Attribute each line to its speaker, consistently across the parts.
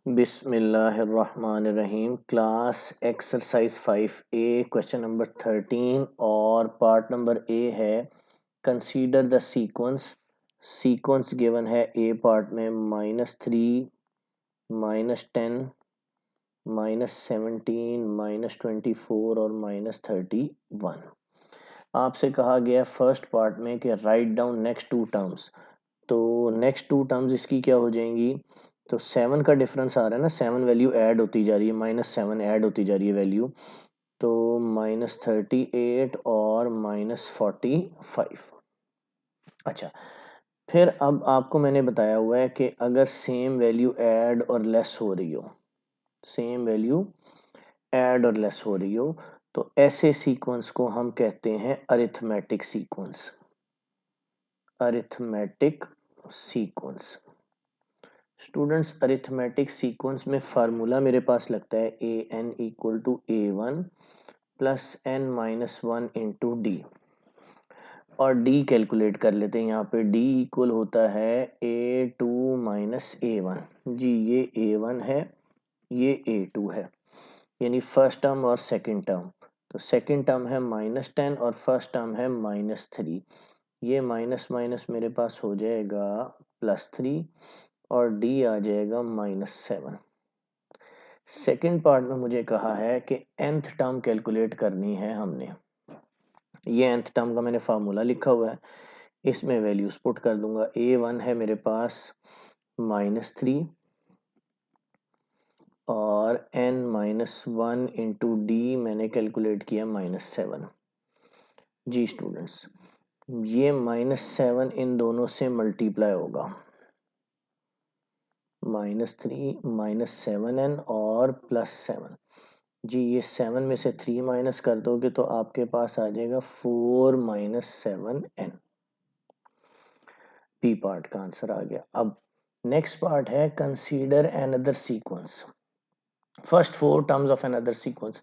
Speaker 1: बिस्मिल्लाहिर्रहमानिर्रहीम। Class exercise 5A question number 13 और part number A है consider the sequence. Sequence given है ए part में -3, -10, -17, -24 और -31। आपसे कहा गया फर्स्ट पार्ट में कि write down next two terms. तो नेक्स्ट टू टर्म्स इसकी क्या हो जाएंगी? तो 7 का डिफरेंस आ रहा है ना, 7 वैल्यू ऐड होती जा रही है, -7 ऐड होती जा रही है वैल्यू। तो -38 और -45। अच्छा, फिर अब आपको मैंने बताया हुआ है कि अगर सेम वैल्यू ऐड और लेस हो रही हो, सेम वैल्यू ऐड और लेस हो रही हो, तो ऐसे सीक्वेंस को हम कहते हैं arithmetic sequence. Arithmetic sequence students, arithmetic sequence में फार्मूला मेरे पास लगता है an equal to a1 plus n minus 1 into D. और d कैलकुलेट कर लेते हैं। यहाँ पे d इक्वल होता है a2 माइनस a1। जी, ये a1 है, ये a2 है, यानी फर्स्ट टर्म और सेकंड टर्म। तो सेकंड टर्म है -10 और फर्स्ट टर्म है -3। ये माइनस माइनस मेरे पास हो जाएगा +3 और d आ जाएगा -7। सेकेंड पार्ट में मुझे कहा है कि nth टर्म कैलकुलेट करनी है हमने। ये nth टर्म का मैंने फार्मूला लिखा हुआ है, इसमें वैल्यूज पुट कर दूंगा। a1 है मेरे पास -3 और n-1 इंटू डी मैंने कैलकुलेट किया -7। जी स्टूडेंट्स, ये -7 इन दोनों से मल्टीप्लाई होगा, -3 -7n और +7। जी, ये 7 में से 3 माइनस कर दोगे तो आपके पास आ जाएगा 4 - 7n। पी पार्ट का आंसर आ गया। अब नेक्स्ट पार्ट है consider another sequence. First 4 terms of another sequence,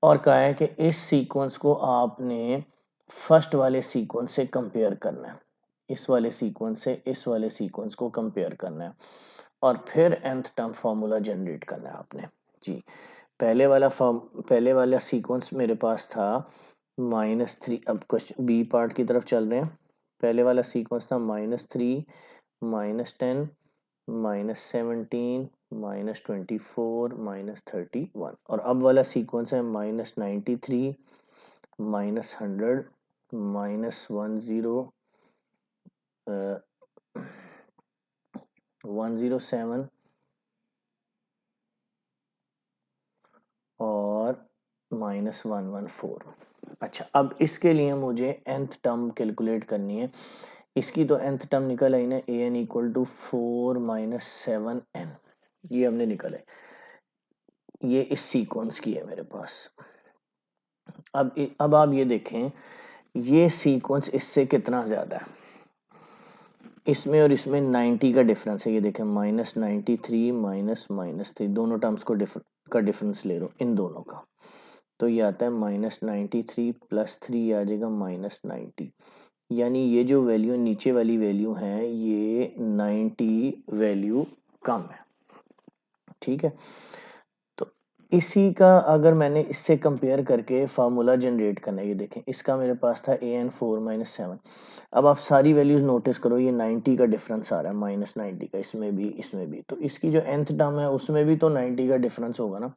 Speaker 1: और कहा है कि इस सीक्वेंस को आपने फर्स्ट वाले सीक्वेंस से कंपेयर करना है। इस वाले सीक्वेंस से इस वाले सीक्वेंस को कंपेयर करना है और फिर nth टर्म फॉर्मूला जनरेट करना है आपने। जी, पहले वाला सीक्वेंस मेरे पास था -3। अब क्वेश्चन बी पार्ट की तरफ चल रहे हैं। पहले वाला सीक्वेंस था -3, -10, -17, -24, -31। और अब वाला सीक्वेंस है -93, -100, -10, 107 और -114। अच्छा, अब इसके लिए मुझे nth टर्म कैलकुलेट करनी है। इसकी तो nth टर्म निकल आई ना, an इक्वल टू 4 - 7n। ये हमने निकल है, ये इस सीक्वेंस की है मेरे पास। अब आप ये देखें, ये सीक्वेंस इससे कितना ज्यादा है। इसमें और इसमें 90 का डिफरेंस है। ये देखें, -93 -3, दोनों टर्म्स को का डिफरेंस ले लो इन दोनों का। तो ये आता है -93 +3 आ जाएगा -90। यानी ये जो वैल्यू नीचे वाली वैल्यू है, ये 90 वैल्यू कम है। ठीक है, तो इसी का अगर मैंने इससे कंपेयर करके फार्मूला जनरेट करना है, ये देखें, इसका मेरे पास था an 4 - 7। अब आप सारी वैल्यूज नोटिस करो, ये 90 का डिफरेंस आ रहा है, -90 का, इसमें भी इसमें भी। तो इसकी जो nth टर्म है उसमें भी तो 90 का डिफरेंस होगा ना।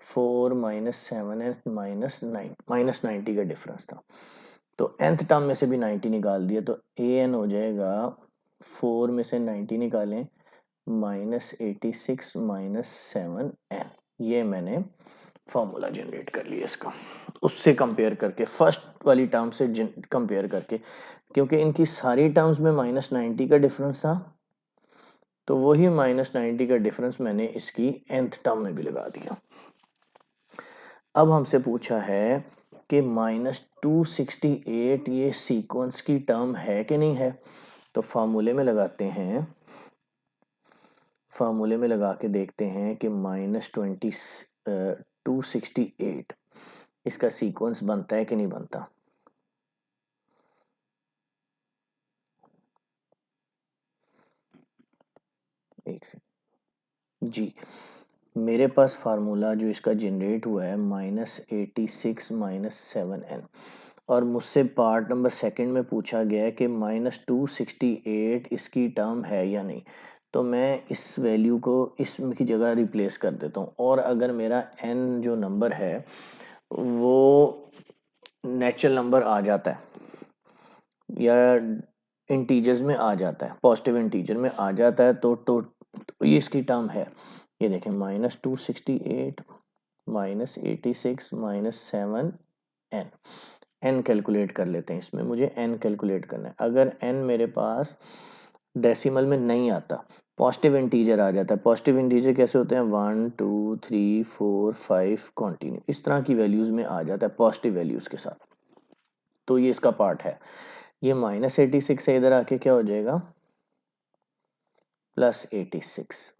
Speaker 1: 4 - 7n -90 का डिफरेंस था। तो nth टर्म में से भी 90 निकाल दिया, तो an हो जाएगा 4 में से 90 निकालें -86 -7n। ये मैंने फॉर्मूला जनरेट कर लिया इसका, उससे कंपेयर करके, फर्स्ट वाली टर्म से कंपेयर करके, क्योंकि इनकी सारी टर्म्स में -90 का डिफरेंस था। तो वही -90 का डिफरेंस मैंने इसकी nth टर्म में भी लगा दिया। अब हमसे पूछा है कि -268 ये सीक्वेंस की टर्म है कि नहीं है। तो फार्मूले में लगाते हैं, फार्मूले में लगा के देखते हैं कि -268 इसका सीक्वेंस बनता है कि नहीं बनता। एक सेकंड, जी, मेरे पास फार्मूला जो इसका जनरेट हुआ है -86 -7n, और मुझसे पार्ट नंबर सेकंड में पूछा गया है कि -268 इसकी टर्म है या नहीं। तो मैं इस वैल्यू को इसकी जगह रिप्लेस कर देता हूँ, और अगर मेरा n जो नंबर है वो नेचुरल नंबर आ जाता है या इंटीजर्स में आ जाता है, पॉजिटिव इंटीजर में आ जाता है, तो ये इसकी टर्म है। ये देखें -268 -86 -7n, n कैलकुलेट कर लेते हैं। इसमें मुझे n कैलकुलेट करना है। अगर n मेरे पास डेसिमल में नहीं आता, पॉजिटिव इंटीजर आ जाता है। पॉजिटिव इंटीजर कैसे होते हैं? 1 2 3 4 5 कंटिन्यू, इस तरह की वैल्यूज में आ जाता है पॉजिटिव वैल्यूज के साथ। तो ये इसका पार्ट है। ये -86 से इधर आके क्या हो जाएगा? +86।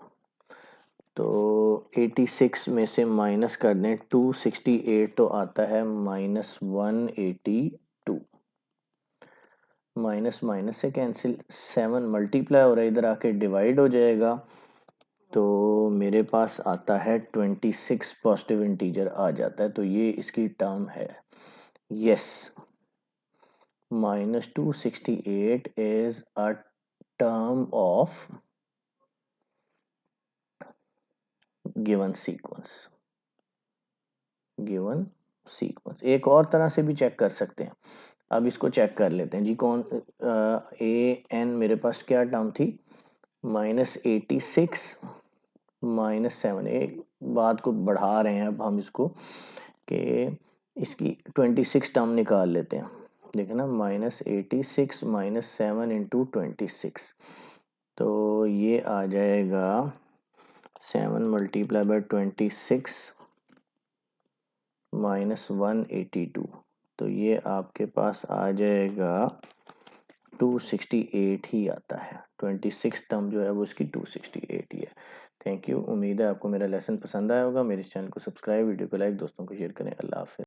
Speaker 1: तो 86 में से माइनस कर दें 268, तो आता है -182। माइनस माइनस से कैंसिल, 7 मल्टीप्लाई हो रहा है, इधर आके डिवाइड हो जाएगा। तो मेरे पास आता है 26 पॉजिटिव इंटीजर आ जाता है। तो ये इसकी टर्म है। Yes, -268 is a term of given sequence. Given sequence एक और तरह से भी चेक कर सकते हैं। अब इसको चेक कर लेते हैं जी। कौन एन मेरे पास क्या टर्म थी? -86 -7। एक बात को बढ़ा रहे हैं अब हम इसको कि इसकी 26 टर्म निकाल लेते हैं। देखें ना, -86 -7 इंटू 26, तो ये आ जाएगा 7 मल्टीप्लाई बाय 26 -182। तो ये आपके पास आ जाएगा 268 ही आता है। 26 टर्म जो है वो इसकी 268 ही है। Thank you. उम्मीद है आपको मेरा लेसन पसंद आया होगा। मेरे चैनल को सब्सक्राइब, वीडियो को लाइक, दोस्तों को शेयर करें। अल्लाह हाफिज़।